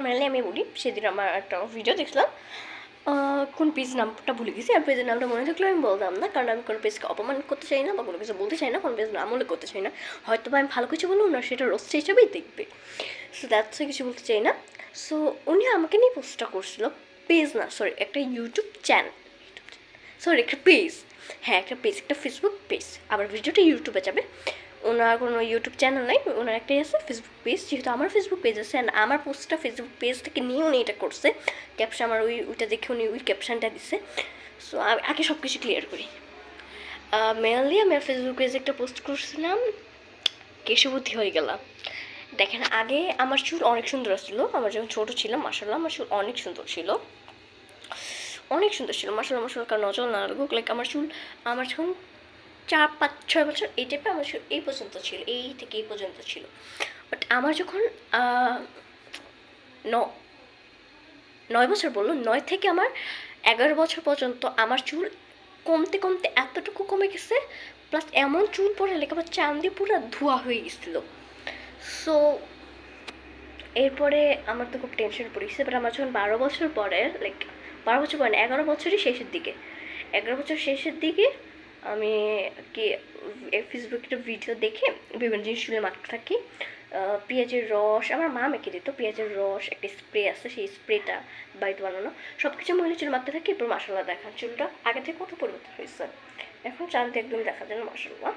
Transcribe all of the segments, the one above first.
Mainly আমি বলি, সেদিন আমার একটা ভিডিও দেখলাম, কোন পেজ নামটা ভুলে গেছি, আর পেজের নামটা মনে থাকলেও আমি বলতাম না, কারণ আমি কোনো পেজকে অপমান করতে চাই না বা কোনো কিছু বলতে চাই না, কোনো পেজ নাম উল্লেখ করতে চাই না। হয়তো বা আমি ভালো কিছু বলবো না, সেটা রোস্ট হিসাবেই দেখবে। সো দ্যাটস কিছু বলতে চাই না। সো উনি আমাকে নিয়ে পোস্টটা করছিল, পেজ না সরি, একটা ইউটিউব চ্যানেল, সরি একটা পেজ, হ্যাঁ একটা পেজ, একটা ফেসবুক পেজ, আবার ভিডিওটা ইউটিউবে যাবে। ওনার কোনো ইউটিউব চ্যানেল নাই, ওনার একটাই আছে ফেসবুক পেজ। যেহেতু আমার ফেসবুক পেজ আছে অ্যান্ড আমার পোস্টটা ফেসবুক পেজ থেকে নিয়ে উনি এটা করছে, ক্যাপশন আমার ওইটা দেখে উনি ওই ক্যাপশনটা দিছে। সো আমি আগে সব কিছু ক্লিয়ার করি। মেনলি আমি ফেসবুক পেজে একটা পোস্ট করছিলাম, কেশবতী হয়ে গেলাম। দেখেন আগে আমার চুল অনেক সুন্দর ছিল, আমার যখন ছোটো ছিলাম মাসাল্লাহ আমার চুল অনেক সুন্দর ছিল, অনেক সুন্দর ছিল মাসাল্লাহ মাসাল্লাহ, কারণ নজর না লাগুক। লাইক আমার চুল, আমার যখন 4-5-6 বছর এই টাইপে আমার চুল এই পর্যন্ত ছিল, এই থেকে এই পর্যন্ত ছিল। বাট আমার যখন ন 9 বছর বললো, 9 থেকে আমার 11 বছর পর্যন্ত আমার চুল কমতে কমতে এতটুকু কমে গেছে, প্লাস এমন চুল পরে লাইক আমার চাঁদি পুরো ধোয়া হয়ে গেছিলো। সো এরপরে আমার তো খুব টেনশন পড়েছে। বাট আমার যখন 12 বছর পরে, লাইক 12 বছর পরে না, 11 বছরই শেষের দিকে, 11 বছর শেষের দিকে আমি কি ফেসবুকে একটা ভিডিও দেখে বিভিন্ন জিনিস চুলে মাখতে থাকি। পেঁয়াজের রস আমার মা মেখে দিত, পেঁয়াজের রস একটা স্প্রে আছে, সেই স্প্রেটা বাড়িতে বানানো, সব কিছু মহিলা চুল মাখতে থাকি। এরপর মাসাল্লাহ দেখান চুলটা আগে থেকে কত পরিবর্তন হয়েছে, এখন চাঁদে একদম দেখা যায় না মাসাল্লাহ।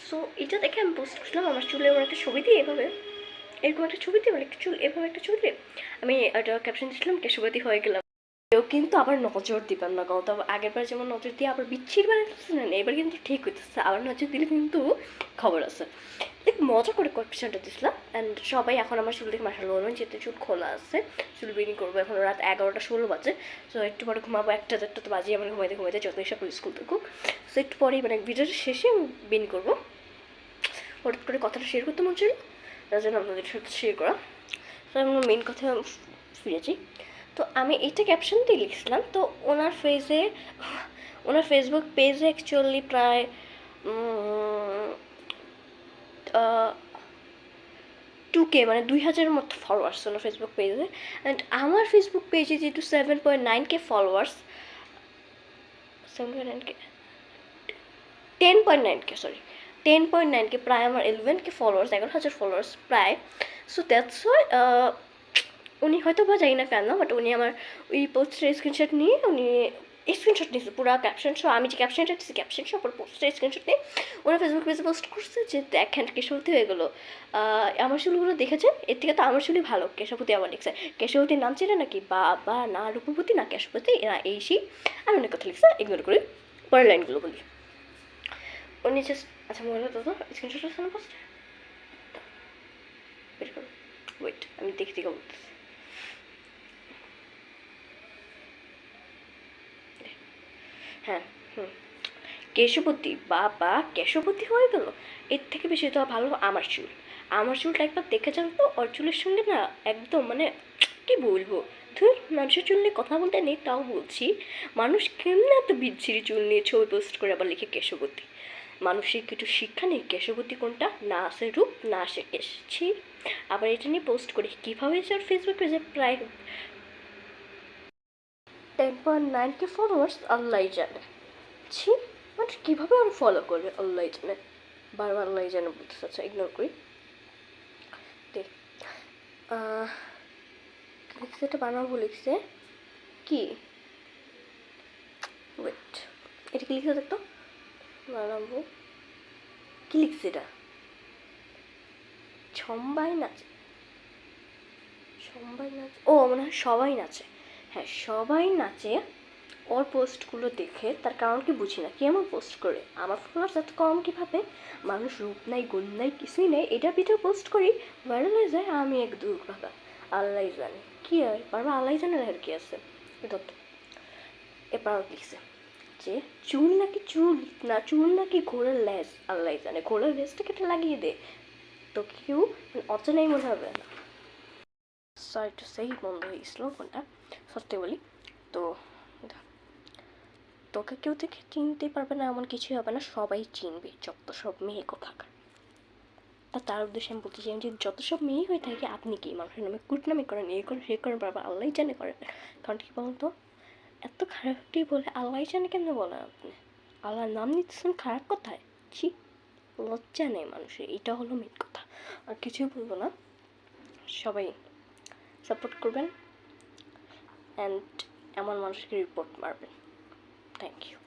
সো এটা দেখে আমি পোস্ট করছিলাম আমার চুলে, ওর একটা ছবি দিয়ে এভাবে, এরকম একটা ছবি দিয়ে একটা চুল এভাবে একটা চুল দিয়ে আমি একটা ক্যাপশন দিয়েছিলাম, কেশবতী হয়ে গেলাম। কেউ কিন্তু আবার নজর দিবেন না, গত আগের বার যেমন নজর দিয়ে আবার বিচ্ছির বানাইতেছে না, এবার কিন্তু ঠিক হইতেছে, আবার নজর দিলে কিন্তু খবর আছে। দেখ মজা করে ক্যাপশনটা দিছিলাম অ্যান্ড সবাই এখন আমার চুল দেখে মাসাল বলবেন, যেহেতু চুল খোলা আছে, চুল বেনি করবো, এখন রাত 11টা 16 বাজে। সো একটু পরে ঘুমাবো, 1টা 1টা তো বাজে আমার ঘুমাইতে ঘুমাইতে, যতই সকল স্কুল থাকুক। সো একটু পরেই মানে ভিডিওটা শেষে আমি বেনি করবো। হঠাৎ করে কথাটা শেয়ার করতে মন ছিল, তার জন্য আপনাদের সাথে শেয়ার করা। তো আমি মেন কথা ফিরেছি। তো আমি এইটা ক্যাপশন দিয়ে লিখছিলাম, তো ওনার ফেজে, ওনার ফেসবুক পেজে অ্যাকচুয়ালি প্রায় 2K মানে 2000-এর মতো ফলোয়ার্স ওনার ফেসবুক পেজে। অ্যান্ড আমার ফেসবুক পেজে যেহেতু 7.9K followers, 7.9K 10.9K sorry 10.9K, প্রায় আমার 11K ফলোয়ার্স, 11,000 ফলোয়ার্স প্রায়। সো দ্যাটস ওয়াই উনি হয়তো বা জানি না কেন, বাট উনি আমার ওই পোস্টের স্ক্রিনশট নিয়ে উনি স্ক্রিনশট নিয়েছে পুরো ক্যাপশন সহ, আমি যে ক্যাপশনটা দিচ্ছি ক্যাপশন সহ পুরো পোস্টের স্ক্রিনশট নিয়ে ওরা ফেসবুক পেজে পোস্ট করছে যে দেখেন কেশবতী হয়ে গেলো। আমার চুলগুলো দেখেছেন, এর থেকে তো আমার চুলই ভালো। কেশবতী আবার লিখছে, কেশবতীর নাম ছিল নাকি বাবা না রূপবতী না কেশবতী না এই সেই, আমি অনেক কথা লিখছে, ইগনোর করি, পরের লাইনগুলো বলি। উনি জাস্ট আচ্ছা মনে হতো তো স্ক্রিনশট আছে না পোস্ট, বের করো, ওয়েট আমি দেখতে বলতেছি। হ্যাঁ হুম, কেশবতী বাবা কেশবতী হয়ে গেল, এর থেকে বেশি তো ভালো আমার চুল। আমার চুলটা একবার দেখে যান তো, ওর চুলের সঙ্গে না একদম মানে কি বলবো, ধুর মানুষের চুল নিয়ে কথা বলতে নেই তাও বলছি, মানুষ কেমন এত বিচ্ছিরি চুল নিয়ে ছবি পোস্ট করে আবার লিখে কেশবতী। মানুষের কিছু শিক্ষা নেই, কেশবতী কোনটা, না আসে রূপ না আসে কেশ, ছি। আবার এটা নিয়ে পোস্ট করি কীভাবে এসে ওর ফেসবুক পেজে প্রায় 10.9K ফলোয়ার্স, আল্লাহ জানে, ছি। মানে কীভাবে আর ফলো করবে আল্লাহ জানে, বারবার আল্লাহ জানে বলতে চাচ্ছে, ইগনোর করি। দেখ লিখছে, এটা বানাবো লিখছে কি, ওয়েট এটা কি লিখছে দেখতো, বানাবো কি লিখছে এটা, ছম্বাই নাচে, সবাই নাচে, ও মনে হয় সবাই নাচে, হ্যাঁ সবাই নাচে। ওর পোস্টগুলো দেখে তার কারণ কি বুঝি না, কি এমন পোস্ট করে আমার ফলোয়ার্স এত কম কীভাবে, মানুষ রূপ নাই গুণ নাই কিছুই নেই, এটা ভিডিও পোস্ট করি ভাইরাল হয়ে যায়, আমি এক দূর ভাগা, আল্লাহ জানে কি হয় পারবা, আল্লাহ জানে আর কি আছে দত্ত। এবার লিখছে যে চুল নাকি চুল না, চুল নাকি ঘোড়ার লেজ, আল্লাহ জানে ঘোড়ার লেজটা কেটে লাগিয়ে দে, তো কেউ অচেনাই মনে হবে না। সরি টু সেই বন্ধ হয়ে গেছিলো ফোনটা, সত্যি বলি। তো তোকে কেউ দেখে চিনতে পারবে না এমন কিছুই হবে না, সবাই চিনবে, যত সব মেয়ে কোথাকার। তা তার উদ্দেশ্যে আমি বলতে চাই, আমি যদি যত সব মেয়েই হয়ে থাকে, আপনি কি মানুষের নামে কুটনামি করেন, এই করেন সে করেন, বাবা আল্লাহ জানে করেন। কারণ কি বলুন তো, এত খারাপটি বলে আল্লাহ জানে কেন বলেন আপনি? আল্লাহর নাম নিতেছেন খারাপ কথায়? ছি, লজ্জা নেই মানুষের, এটা হলো মেন কথা। আর কিছুই বলবো না, সবাই সাপোর্ট করবেন অ্যান্ড এমন মানুষকে রিপোর্ট মারবেন। Thank you.